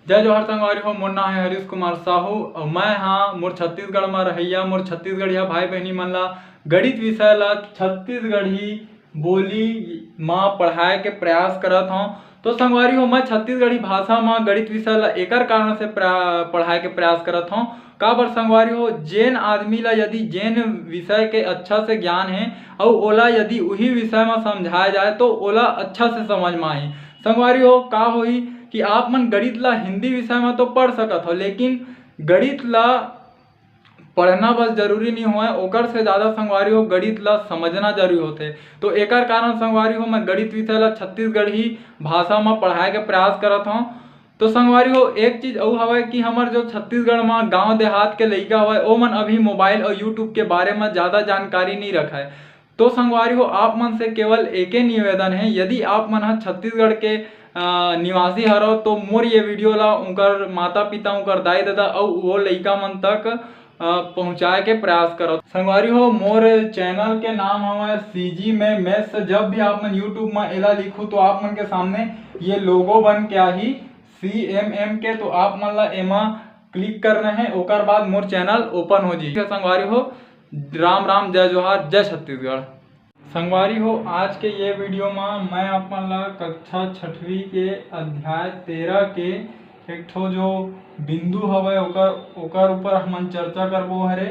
जय जोहार संगवारी हो। मोर नाम है हरीश कुमार साहू और मैं हाँ मोर छत्तीसगढ़ में रहिया मोर छत्तीसगढ़िया भाई बहनी मन ला गणित विषय ला छत्तीसगढ़ी बोली माँ पढ़ाए के प्रयास करत हूँ। तो संगवारी हो मैं छत्तीसगढ़ी भाषा में गणित विषय ला एकर कारण से पढ़ाए के प्रयास करत हूँ। का बर संगवारी हो जेन आदमी ला यदि जेन विषय के अच्छा से ज्ञान है और ओला यदि वही विषय में समझाया जाए तो ओला अच्छा से समझ में आही। संगवारी हो का होई कि आप मन गणित ला हिंदी विषय में तो पढ़ सकत हो, लेकिन गणित ला पढ़ना बस जरूरी नहीं हुआ ओकर से ज़्यादा संगवारी हो गणित ला समझना जरूरी होते। तो एकर कारण संगवारी हो मैं गणित विषय ला छत्तीसगढ़ी भाषा में पढ़ाए के प्रयास करत हूँ। तो संगवारी हो एक चीज और हवा कि हमार जो छत्तीसगढ़ में गांव देहात के लइका हवा ओ मन अभी मोबाइल और यूट्यूब के बारे में ज़्यादा जानकारी नहीं रखा है। तो संगवारी हो आप मन से केवल एक ही निवेदन है, यदि आप मन छत्तीसगढ़ के निवासी हरो तो मोर ये वीडियो ला उनकर माता पिता उनकर दाई दादा और वो लइका मन तक पहुँचाए के प्रयास करो। संगवारी हो मोर चैनल के नाम हमारे सीजी में मैथ्स। जब भी आप मन यूट्यूब में एला लिखू तो आप मन के सामने ये लोगो बन के आही CMM के, तो आप मन ला एमा क्लिक करना है ओकर बाद मोर चैनल ओपन हो जी। संगवारी हो राम राम जय जोहार जय छत्तीसगढ़। संगवारी हो आज के ये वीडियो में मैं अपन ला कक्षा 6वीं के अध्याय 13 के एक ठो जो बिंदु हवे ओकर ऊपर हम चर्चा करबो हरे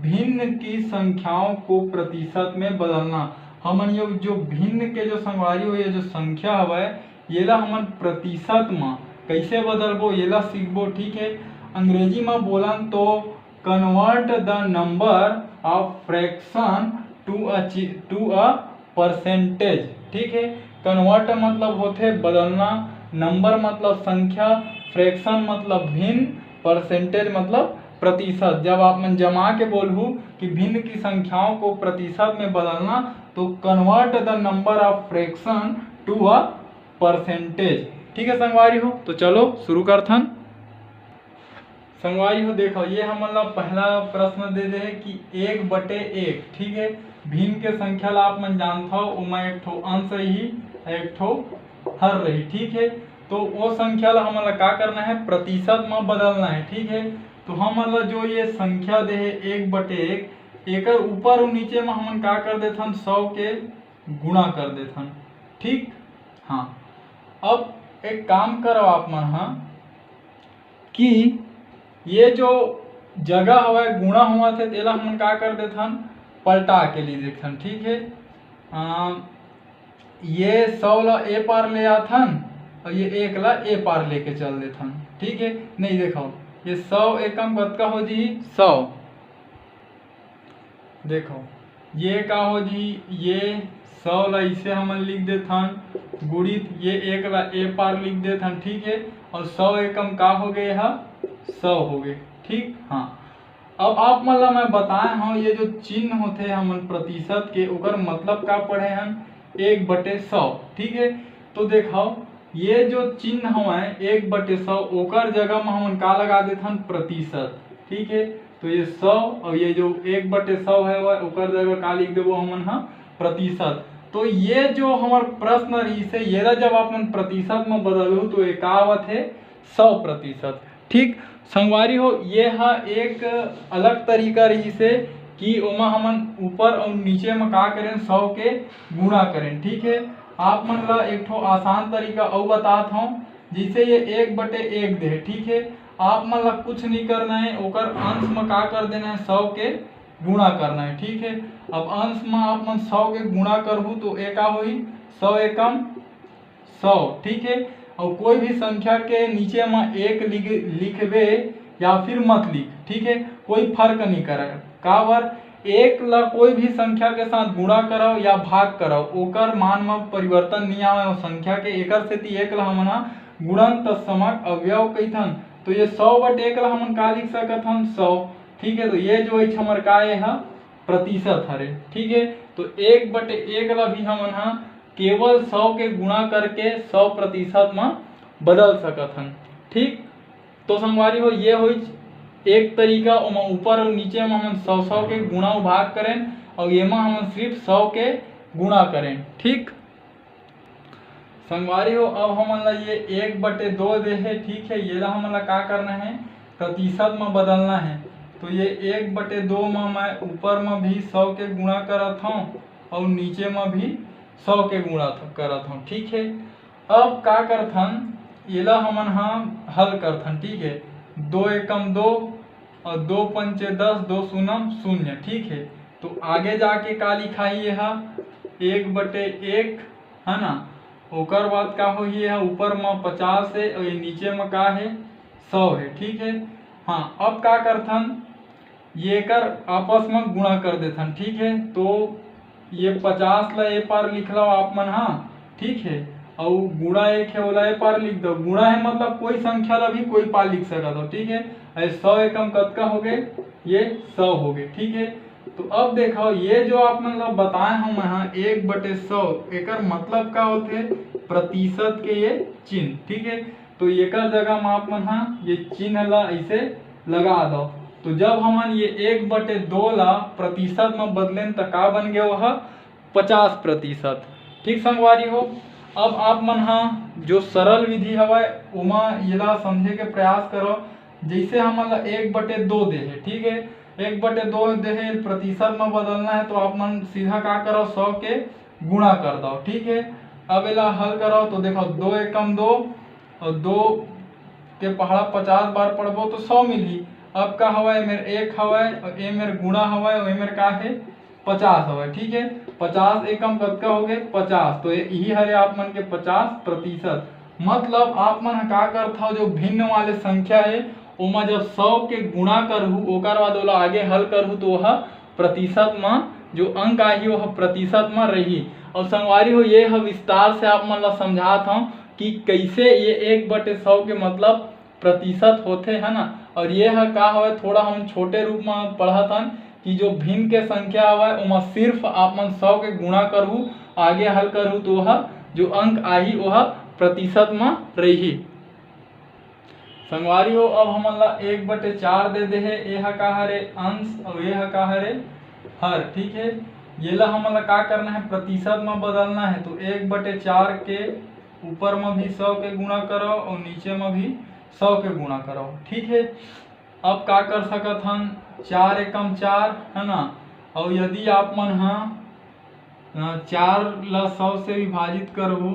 भिन्न की संख्याओं को प्रतिशत में बदलना। हमन ये जो भिन्न के जो संगवारी हो ये जो संख्या हवे येला हमन प्रतिशत में कैसे बदलबो येला सीखबो। ठीक है, अंग्रेजी में बोलन तो convert the number of fraction to a percentage. ठीक है, कन्वर्ट मतलब होते बदलना, नंबर मतलब संख्या, फ्रैक्शन मतलब भिन्न, परसेंटेज मतलब प्रतिशत। जब आप मन जमा के बोलू कि भिन्न की संख्याओं को प्रतिशत में बदलना तो convert the number of fraction to a percentage. ठीक है संगवारी हो, तो चलो शुरू करथन। संगवारी हो देखो ये हमन ला पहला प्रश्न दे दे कि 1/1। ठीक है, भिन्न के संख्या ला आप मन जानता हो उमा एक ठो अंश रही एक ठो हर रही। ठीक है, तो वो संख्या ला हमन ला का करना है प्रतिशत में बदलना है। ठीक है, तो हमन ला जो ये संख्या दे है 1/1 एकर ऊपर और नीचे में हमन का कर देथन 100 के गुणा कर देथन। ठीक हाँ, अब एक काम करो आप मन हाँ कि ये जो जगह हवा गुणा हुआ थे तेला हम का कर देथन पलटा के लिए देखथन। ठीक है, ये 100 ला ए पार ले आथन और ये 1 ला ए पार लेके चल देथन। ठीक है, नहीं देखो ये 100 एकम कतका हो जी 100। देखो ये का हो जी ये 100 ला इसे हम लिख देथन गुणित ये 1 ला ए पार लिख देथन। ठीक है, और 100 एकम का हो गए है 100 हो गए। ठीक हाँ, अब आप मतलब मैं बताए हाँ ये जो चिन्ह होते हमन प्रतिशत के ओकर मतलब का पढ़े हम 1/100। ठीक है, तो देखो ये जो चिन्ह हमारे 1/100 ओकर जगह में हमन का लगा देथन प्रतिशत। ठीक है, तो ये 100 और ये जो 1/100 है वह ओकर जगह का लिख देबो हमन हाँ प्रतिशत। तो ये जो हमार प्रश्न रही से ये जब अपन प्रतिशत में बदलू तो ये का आवत है 100%। ठीक संगवारी हो ये हा एक अलग तरीका रही से कि ओमा हमन ऊपर और नीचे में का करें 100 के गुणा करें। ठीक है, आप मन ला एक ठो आसान तरीका और बताता हूँ जिसे ये 1/1 दे। ठीक है, आप मन ला कुछ नहीं करना है ओकर अंश में का कर देना है 100 के गुणा करना है। ठीक है, अब अंश में आप मन 100 के गुणा करहू तो एक होई 100 एकम 100। ठीक है, और कोई भी संख्या के नीचे में 1 लिखबे या फिर मत लिख। ठीक है, कोई फर्क नहीं करे का बर 1 ला कोई भी संख्या के साथ गुणा करो या भाग करो ओकर मान में परिवर्तन नहीं आवे संख्या के। एकर से 1 ला हमन गुणन तत्समक अवयव कहिथन। तो ये 100/1 ला हमन का लिख सकत हन 100। ठीक है, तो ये जो हमर का है प्रतिशत हरे। ठीक है, तो 1/1 ला भी हमन केवल 100 के गुणा करके 100% में बदल सकत हन। ठीक, तो संगवारी हो ये हुई एक तरीका ऊपर और नीचे में हम 100 के गुणा भाग करें और ये में हम सिर्फ 100 के गुणा करें। ठीक संगवारी हो अब हमन ला ये 1/2 दे है, ठीक है। ये ला हमन ला का करना है, प्रतिशत में बदलना है। तो ये 1/2 में मैं ऊपर में भी 100 के गुणा करत हूँ और नीचे में भी 100 के गुणा करत हूँ, ठीक है। अब का करथन, ये ला हमन हल करथन, ठीक है। 2 एकम 2 और 2 पंचे 10, 2 शून्यम 0, ठीक है। तो आगे जाके का लिखाई है 1/1 है ना। ओकर बाद का हो है ऊपर में 50 है और ये नीचे में का है 100 है, ठीक है। हाँ अब का करथन, ये कर आपस में गुणा कर देथन, ठीक है। तो ये 50 ला ए पार लिख लो आप मन, हाँ ठीक है। और गुणा 1 है ओला ए पार लिख दो। गुणा है मतलब कोई संख्या ला भी कोई पार लिख सकता हो, ठीक है। 100 एकम कतका हो गए, ये 100 हो गए, ठीक है। तो अब देखो ये जो आप मन ला बताए हम यहाँ 1/100 एकर मतलब का होते, प्रतिशत के ये चिन्ह, ठीक है। तो एकर जगह में आप मन ये चिन्ह ला ऐसे लगा दो। तो जब हमन ये 1/2 ला प्रतिशत में बदलें तो का बन गया वह 50%, ठीक संगवारी हो। अब आप मन जो सरल विधि हवा उमा ये ला समझे के प्रयास करो। जैसे हमन ला 1/2 दे है, ठीक है। 1/2 दे है, प्रतिशत में बदलना है तो आप मन सीधा का करो 100 के गुणा कर दो, ठीक है। अब इला हल करो तो देखो 2 एकम 2 और 2 के पहाड़ा 50 बार पढ़बो तो 100 मिली। अब का हवा मेरे 1 हवा और ये मेरे गुणा हवा और मेरे का है 50 हवा, ठीक है। 50 एकम कतका हो गए 50, तो यही हरे आप मन के 50%। मतलब आप मन का करथा जो भिन्न वाले संख्या है ओमा जब 100 के गुणा करहु ओकर बाद ओला आगे हल करहु तो वह प्रतिशत में जो अंक आई वह प्रतिशत में रही। और संगवारी हो ये विस्तार से आप मन ला समझात हूँ कि कैसे ये 1/100 के मतलब प्रतिशत होते है ना। और ये का हवे थोड़ा हम छोटे रूप में पढ़त हन कि जो भिन्न के संख्या हवे उमा सिर्फ आप मन 100 के गुणा करहु आगे हल करहु तो वह जो अंक आई वह प्रतिशत में रही। संगवारी हो अब हमन ला 1/4 दे है, यह का हरे अंश और यह का हरे हर, ठीक है। ये ला हमन ला का करना है, प्रतिशत में बदलना है। तो 1/4 के ऊपर में भी 100 के गुणा करो और नीचे में भी 100 के गुणा करो, ठीक है। अब का कर सकत हन 4 एकम 4 है ना। और यदि आप मन 4 ला 100 से विभाजित करहु,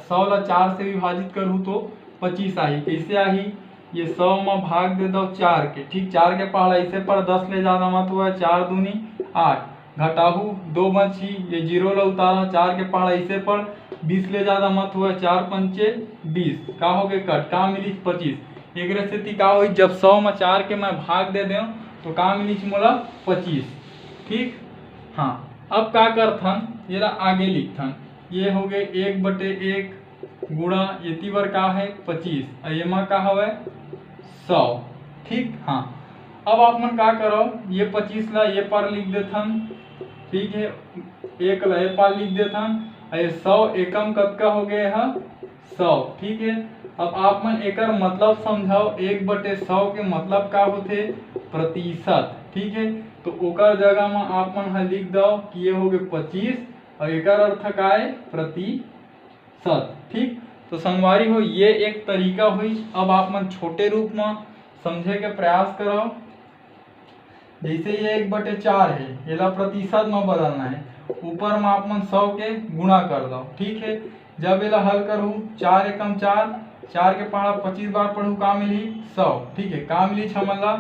100 ला 4 से विभाजित करहु तो 25 आई। कैसे आई, ये 100 में भाग दे दो 4 के, ठीक। 4 के पहाड़ा ऐसे पर 10 ले ज्यादा मत हुआ, 4 दूनी 8, घटाहू 2 बची, ये 0 ला उतारा, 4 के पहाड़ा ऐसे पर 20 ले ज्यादा मत हुआ, 4 पंचे 20, का हो गए कट, का मिली 25। एक स्थिति का हुई जब 100 में 4 के मैं भाग दे दूं तो का मिली मोला 25, ठीक। हाँ अब का करथन, ये ला आगे लिखथन, ये हो गए 1/1 गुणा ये बार का है 25 और ये में का हवे 100, ठीक। हाँ अब आप मन का करो, ये 25 ला ये पार लिख देथन, ठीक है। 1 ला ये पार लिख देथन, 100 एकम कतका हो गए है 100, ठीक है। अब आप मन एकर मतलब समझाओ, 1/100 के मतलब का होते प्रतिशत, ठीक है। तो ओकर जगह में आप मन लिख दो कि ये हो गए 25 और एकर अर्थ का है प्रतिशत, ठीक। तो संगवारी हो ये एक तरीका हुई। अब आप मन छोटे रूप में समझे के प्रयास करो। जैसे ये 1/4 है, ये ला प्रतिशत में बदलना है, ऊपर में आप मन 100 के गुणा कर दो, ठीक है। जब ये हल करूँ 4 एकम 4, 4 के पहाड़ा 25 बार पढ़ू का मिली 100, ठीक है। का मिली छमला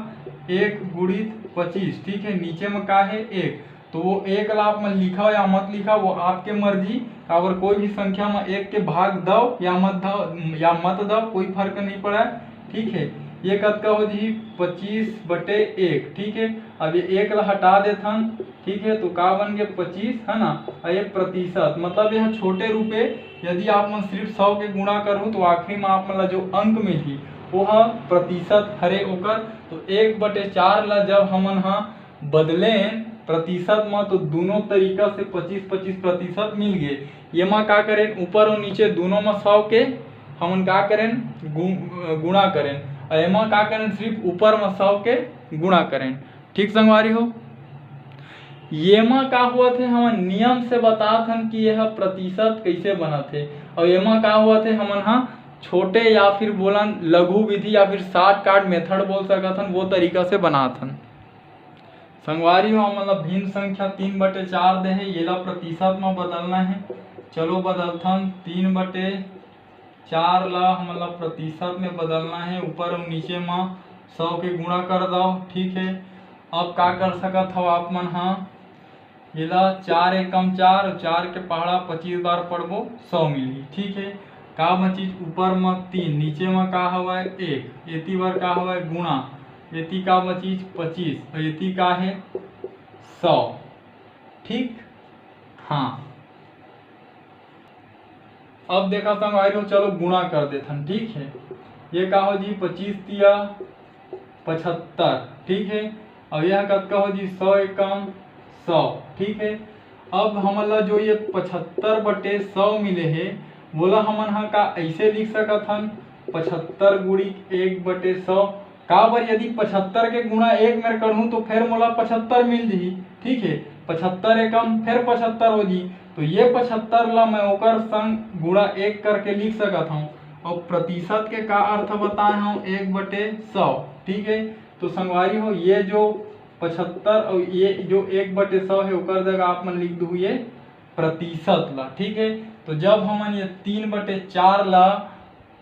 1 गुणित 25, ठीक है। नीचे में का है 1, तो वो 1 ला आप मन लिखा या मत लिखा वो आपके मर्जी। अगर कोई भी संख्या में 1 के भाग दो या मत दो कोई फर्क नहीं पड़ा, ठीक है। ये कतका हो जी 25/1, ठीक है। अब ये 1 ला हटा देथन, ठीक है। तो का बन गया 25 है ना। और ये प्रतिशत मतलब यह छोटे रूपे यदि आप मन सिर्फ 100 के गुणा करूँ तो आखिरी में आप मन जो अंक मिली वह प्रतिशत हरे ओकर। तो 1/4 ला जब हमन बदलें प्रतिशत में तो दोनों तरीका से 25-25% मिल गए। ये में का करें ऊपर और नीचे दोनों में 100 के हमन का करें गुणा करें, और एमा का करें सिर्फ ऊपर में 100 के गुणा करें, ठीक संगवारी हो। येमा का हुआ थे हमन नियम से बतात हन कि यह प्रतिशत कैसे बना थे, और येमा का हुआ थे हमन हाँ छोटे या फिर बोलन लघु विधि या फिर शॉर्टकट मेथड बोल सकत हन, वो तरीका से बनात हन। संगवारी हो मतलब भिन्न संख्या 3/4 दे है, येला प्रतिशत में बदलना है। चलो बदलथन 3/4 ला मतलब प्रतिशत में बदलना है, ऊपर और नीचे में 100 के गुणा कर दो। ठीक है, अब का कर सकत हो आप मन हाँ येला 4 एकम 4 और 4 के पहाड़ा 25 बार पढ़बो 100 मिली। ठीक है, का बचीज ऊपर में 3 नीचे में का हवा 1 एती बार का हवा गुणा एती का बचीज 25 और एती का है 100। ठीक हाँ, अब देखा संगवारी हो चलो गुणा कर देथन। ठीक है, ये का हो जी 25 तिया 75। ठीक है, अब यह कतका हो जी 100 एकम 100। ठीक है, अब हमला जो ये 75/100 मिले है बोला हमन हाँ का ऐसे लिख सकत हन 75 गुणी 1/100। का बर यदि 75 के गुणा 1 में करहूँ तो फिर मोला 75 मिल जी। ठीक है, 75 एकम फिर 75 हो जी, तो ये 75 ला मैं ओकर संग गुणा 1 करके लिख सकत हूँ। और प्रतिशत के का अर्थ बताए हूँ 1/100। ठीक है, तो संगवारी हो ये जो 75 और ये जो 1/100 है ओकर जगह आप मन लिख दू ये प्रतिशत ला। ठीक है, तो जब हमन ये 3/4 ला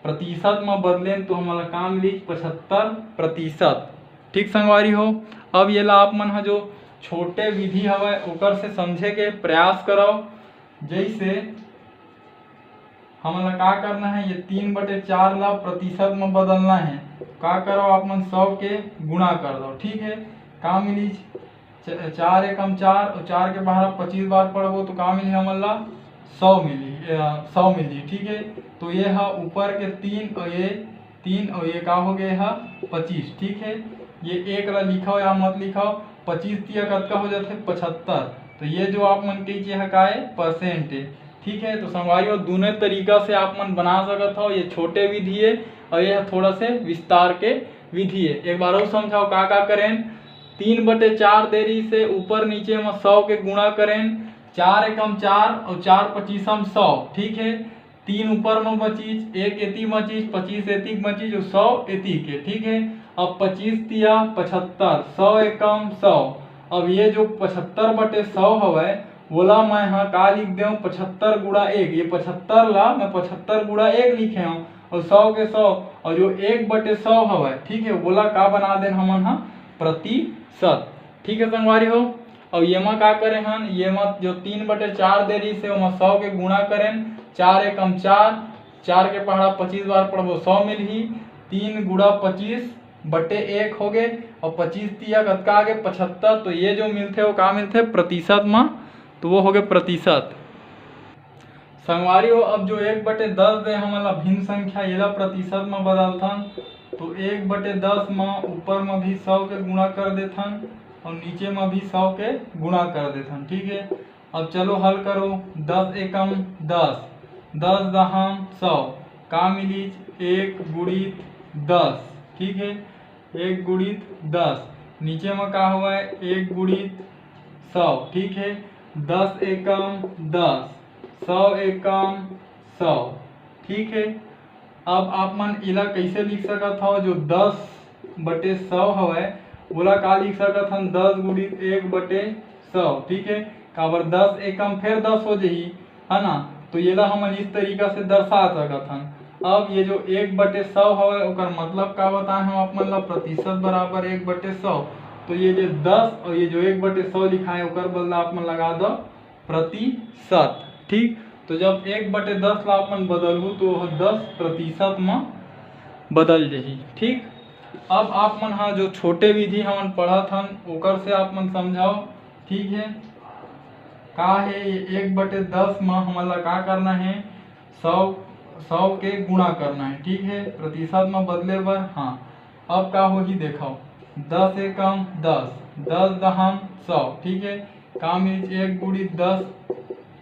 प्रतिशत में बदलें तो हमारा काम मिली 75%। ठीक संगवारी हो, अब ये ला आप मन हा जो छोटे विधि हवे ओकर से समझे के प्रयास करो। जैसे हमला का करना है ये 3/4 ला प्रतिशत में बदलना है, का करो आप मन 100 के गुणा कर दो। ठीक है, का मिली 4 एकम 4 और 4 के बाहर 25 बार पढ़बो तो का मिली हमला 100 मिली। ठीक है, तो ये है ऊपर के 3 और ये 3 और ये का हो गए है 25। ठीक है, ये एक ला लिखाओ या मत लिखाओ, 25 तिया कतका हो जाते 75, तो ये जो आप मन के है का है परसेंट है। ठीक है, तो संगवारी दोनों तरीका से आप मन बना सकत हो, ये छोटे विधि है और ये थोड़ा से विस्तार के विधि है। एक बार और समझाओ का करें 3/4 देरी से ऊपर नीचे में 100 के गुणा करें, 4 एकम 4 और 4 25 100। ठीक है, 3 ऊपर में बचीज 1 एती बचीज 25 एती बचीज और 100 एती के। ठीक है, अब 25 तिया 75 100 एकम 100। अब ये जो 75/100 हवे बोला मैं हाँ का लिख दे 75 गुणा 1, ये 75 ला मैं 75 गुणा 1 लिखे हूँ और 100 के 100 और जो 1/100 हवे। ठीक है, बोला का बना देन हमन हाँ प्रतिशत। ठीक है संगवारी हो, और ये में का करें हन ये में जो 3/4 दे रही से 100 के गुणा करें, 4 एकम 4 4 के पहाड़ा 25 बार पढ़बो 100 मिल ही 3 गुणा 25/1 हो गए और 25 तिया कतका आ गए 75, तो ये जो मिलते वो का मिलते प्रतिशत में, तो वो हो गए प्रतिशत। संगवारी हो, अब जो 1/10 दे हमला भिन्न संख्या येला प्रतिशत में बदलथन, तो 1/10 में ऊपर में भी 100 के गुणा कर देथन और नीचे में भी 100 के गुणा कर देथन। ठीक है, अब चलो हल करो 10 एकम 10 10 दहम 100 का मिली 1 गुणित 10। ठीक है, 1 गुणित 10 नीचे में का हुआ है 1 गुणित 100। ठीक है, 10 एकम 10 100 एकम 100। ठीक है, अब आप मन इला कैसे लिख सकत हो जो 10/100 हवे बोला का लिख सकत हन 10 गुणित 1/100। ठीक है, काबर 10 एकम फिर 10 हो जाही है ना, तो ये ला हम इस तरीका से दर्शा सकत हन। अब ये जो 1/100 हवे ओकर मतलब का बताए हम आप मन ला प्रतिशत बराबर 1/100, तो ये जो 10 और ये जो 1/100 लिखा है ओकर बदला आप मन लगा दो प्रतिशत। ठीक, तो जब 1/10 ला आप मन बदलू तो 10% में बदल जाही। ठीक, अब आप मन हाँ जो छोटे विधि हमन पढ़त हन ओकर से आप मन समझाओ। ठीक है, का है 1/10 में हमला का करना है 100 के गुणा करना है। ठीक है, प्रतिशत में बदले बर हाँ, अब का होगी देखो 10 एकम 10 10 दहम 100। ठीक है, का मिल 1 गुणित 10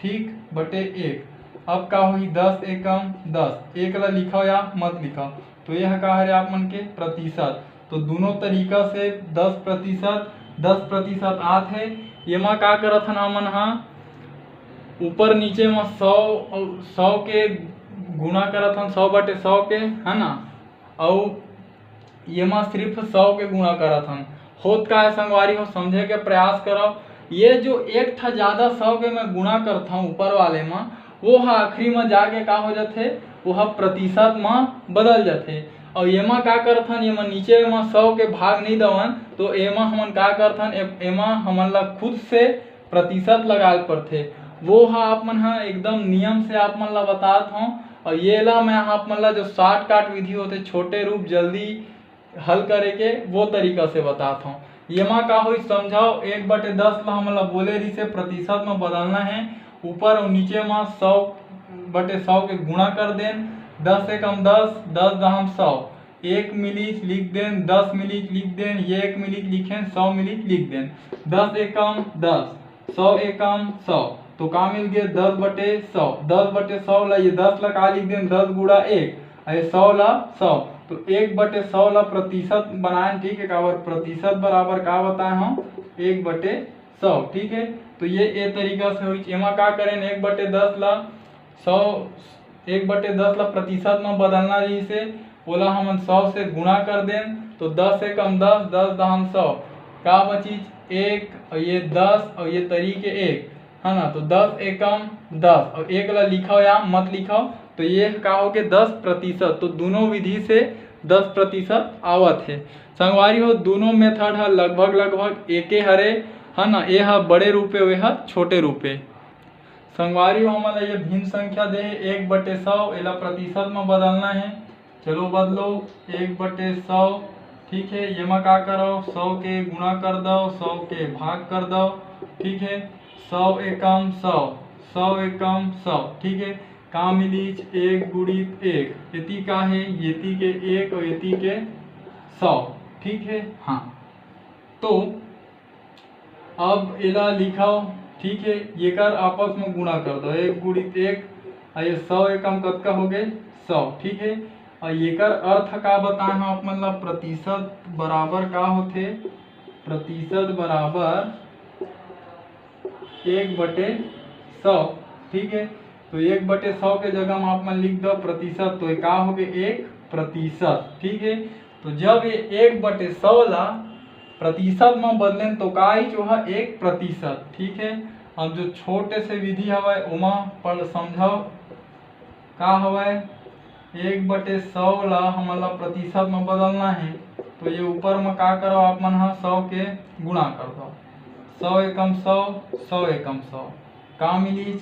ठीक बटे 1। अब का हुई 10 एकम 10 एक ला लिखाओ या मत लिखाओ, तो यह का है आप मन के प्रतिशत। तो दोनों तरीका से 10% आत है एमा का करत हन हमन हा ऊपर नीचे में 100 के गुणा करत हन 100/100 के, है ना, और एमा सिर्फ 100 के गुणा करत हन। होत का है संगवारी हो, समझे के प्रयास करो। ये जो एक था ज्यादा 100 के मैं गुणा करता हूँ ऊपर वाले में, वो हा आखिरी में जाके का हो जाते, वो हा प्रतिशत में बदल जाते। और एमा का करथन, एमा नीचे में 100 के भाग नहीं दवन, तो एमा हमन का करथन, एमा हमन ला खुद से प्रतिशत लगाए पड़थे। वो हा आप मन हा एकदम नियम से आप मन ला बतात हूँ। और ये ला मैं आप मन ला जो शॉर्टकट विधि होते, छोटे रूप जल्दी हल करे के वो तरीका से बताता हूँ। एमा का हुई समझाओ, 1/10 ला हमन ला बोले रही से प्रतिशत में बदलना है। ऊपर और नीचे में 100/100 के गुणा कर देन। 10 एकम 10, 10 दहम 100, 1 मिली लिख देन, 10 मिली लिख देन, ये 1 मिली लिखें, 100 मिली लिख देन। 10 एकम 10, 100 एकम 100, तो का मिल गया 10/100। 10/100 ला ये 10 ला का लिख देन, 10 गुणा 1, 100 ला 100, तो 1/100 ला प्रतिशत बनाए, ठीक है। काबर प्रतिशत बराबर का बताए हम 1/100, ठीक है। तो ये तरीका से हुई। एमा का करें 1/10 ला 100, 1/10 ला प्रतिशत में बदलना रही से ओला हमन 100 से गुणा कर दें, तो 10 एकम 10, 10 दहम 100, का बची 1 और ये 10 और ये तरीके 1, है ना। तो 10 एकम 10 और 1 ला लिखाओ या मत लिखाओ, तो ये का हो गया 10%। तो दोनों विधि से 10% आवत है संगवारी हो। दोनों मेथड है लगभग एके हरे, है ना। ये है बड़े रूपे, वे है छोटे रूपे। संगवारी हो हमारा ये भिन्न संख्या दे है 1/100, एला प्रतिशत में बदलना है। चलो बदलो 1/100, ठीक है। ये में का करो 100 के गुणा कर दो, 100 के भाग कर दो, ठीक है। 100 एकम 100, 100 एकम 100, ठीक है। का मिली 1 गुणित 1, यति का है, यति के 1 और यति के 100, ठीक है। हाँ, तो अब एला लिखाओ, ठीक है। ये कर आपस में गुणा कर दो, 1 गुणित 1, ये 100 एकम कतका हो गए 100, ठीक है। और ये कर अर्थ का बताए हम आप मतलब प्रतिशत बराबर का होते, प्रतिशत बराबर 1/100, ठीक है। तो 1/100 के जगह में आप मन लिख दो प्रतिशत, तो का हो गए 1%, ठीक है। तो जब ये 1/100 ला प्रतिशत में बदलें तो का ही जो है 1%, ठीक है। अब जो छोटे से विधि हवाए ओमा पढ़ समझाओ का हवाए 1/100 ला हमन ला प्रतिशत में बदलना है, तो ये ऊपर में का करो आप मन 100 के गुणा कर दो, 100 एकम 100, 100 एकम 100, का मिली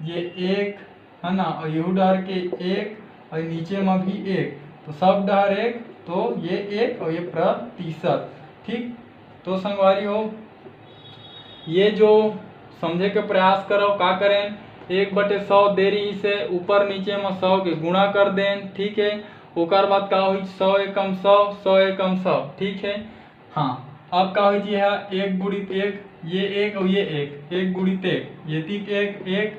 ये 1, है ना। और यहू डर के 1 और नीचे में भी 1, तो सब डर 1, तो ये 1 और ये प्रतिशत, ठीक। तो संगवारी हो ये जो समझे के प्रयास करो, का करें 1/100 दे रही से ऊपर नीचे में 100 के गुणा कर दें, ठीक है। ओकर बाद का हुई 100 एकम 100, 100 एकम 100, ठीक है। हाँ, अब का हुई है 1 गुणित 1, ये 1 और ये 1, 1 गुणित 1, ये तीक 1,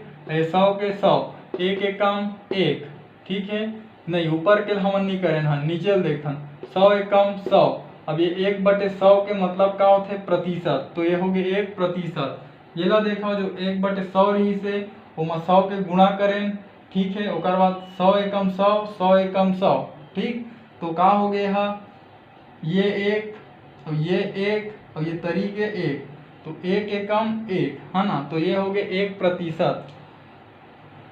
100 के 100, 1 एकम 1, ठीक है। नहीं ऊपर के हमन नहीं करें, हाँ नीचे देखन 100 एकम 100। अब ये 1/100 के मतलब का होते प्रतिशत, तो ये हो गया 1%। ये ला देखो जो 1/100 रही से वो 100 के गुणा करें, ठीक है। ओकर बाद 100 एकम 100, 100 एकम 100, ठीक। तो का हो गया ये 1 और ये 1 और ये तरीके 1, तो 1 एकम 1, है ना। तो ये हो गया 1%।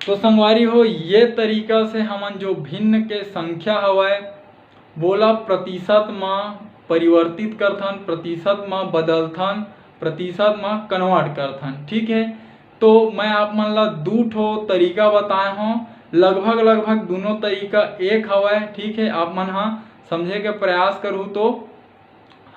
तो संगवारी हो ये तरीका से हमन जो भिन्न के संख्या हवाए बोला प्रतिशत में परिवर्तित करथन, प्रतिशत में बदलथन, प्रतिशत में कन्वर्ट करथन, ठीक है। तो मैं आप मन ला 2 ठो तरीका बताए हूँ, लगभग दोनों तरीका एक हवाए, ठीक है। आप मन हाँ समझे के प्रयास करूँ तो,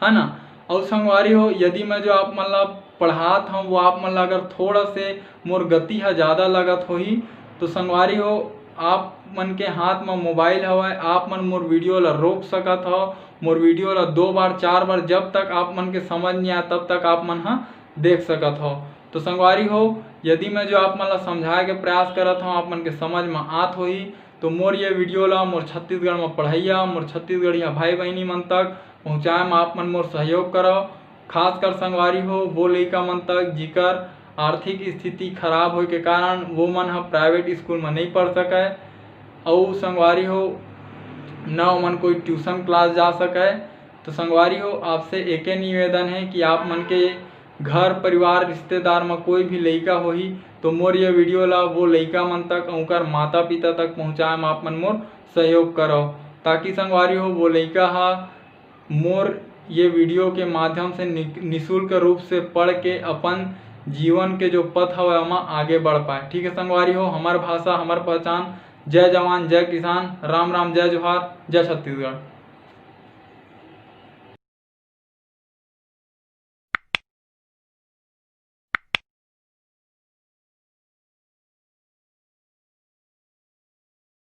है ना। और संगवारी हो यदि मैं जो आप मन ला पढ़ात हूँ वो आप मन ला अगर थोड़ा से मोर गति है ज़्यादा लगत होही, तो संगवारी हो आप मन के हाथ में मोबाइल हवाए, आप मन मोर वीडियो ला रोक सकत हो, मोर वीडियो ला 2 बार 4 बार जब तक आप मन के समझ नहीं आए तब तक आप मन हाँ देख सकत हो। तो संगवारी हो यदि मैं जो आप मन ला समझाए के प्रयास करत हूँ आप मन के समझ में आत होही, तो मोर ये वीडियो ला मोर छत्तीसगढ़ में पढ़ैया, मोर छत्तीसगढ़िया भाई बहनी मन तक पहुँचाए में आप मन मोर सहयोग करो। खासकर संगवारी हो वो लइका मन तक जिकर आर्थिक स्थिति खराब होए के कारण वो मन ह प्राइवेट स्कूल में नहीं पढ़ सके, और संगवारी हो न ओमन कोई ट्यूशन क्लास जा सके। तो संगवारी हो आपसे एक निवेदन है कि आप मन के घर परिवार रिश्तेदार में कोई भी लइका होही तो मोर ये वीडियो ला वो लइका मन तक और माता पिता तक पहुँचाए में आप मन मोर सहयोग करो, ताकि संगवारी हो वो लइका हा मोर ये वीडियो के माध्यम से निःशुल्क रूप से पढ़ के अपन जीवन के जो पथ है वहाँ आगे बढ़ पाए। ठीक है संगवारी हो, हमार भाषा हमार पहचान। जय जवान जय किसान, राम राम, जय जोहार, जय छत्तीसगढ़।